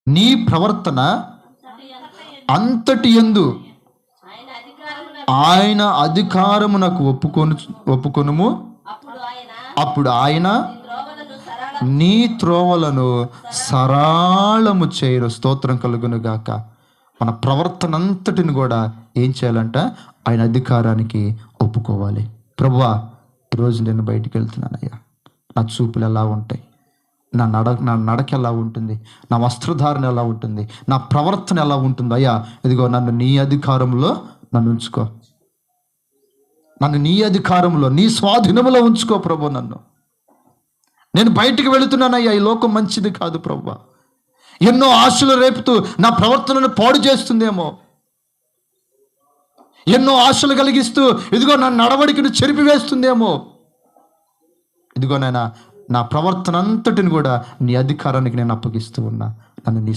నీ ప్రవర్తన అంతటి యందు ఆయన అధికారమునకు ఒప్పుకొనుము. అప్పుడు ఆయన నీ త్రోవలను సరళము చేయరు. స్తోత్రం కలుగును గాక. మన ప్రవర్తన అంతటిని కూడా ఏం చేయాలంట? ఆయన అధికారానికి ఒప్పుకోవాలి. ప్రభువా, ఈరోజు నేను బయటికి వెళ్తున్నానయ్యా, నా చూపులు ఎలా ఉంటాయి, నా నడక ఎలా ఉంటుంది, నా వస్త్రధారణ ఎలా ఉంటుంది, నా ప్రవర్తన ఎలా ఉంటుంది అయ్యా, ఇదిగో నన్ను నీ అధికారంలో నన్ను ఉంచుకో, నన్ను నీ అధికారంలో నీ స్వాధీనంలో ఉంచుకో ప్రభు. నేను బయటికి వెళుతున్నానయ్యా, ఈ లోకం మంచిది కాదు ప్రభువా, ఎన్నో ఆశలు రేపుతూ నా ప్రవర్తనను పాడు చేస్తుందేమో, ఎన్నో ఆశలు కలిగిస్తూ ఇదిగో నా నడవడికను చెరిపివేస్తుందేమో. ఇదిగో నాయనా, నా ప్రవర్తన అంతటిని కూడా నీ అధికారానికి నేను అప్పగిస్తూ ఉన్నా. నన్ను నీ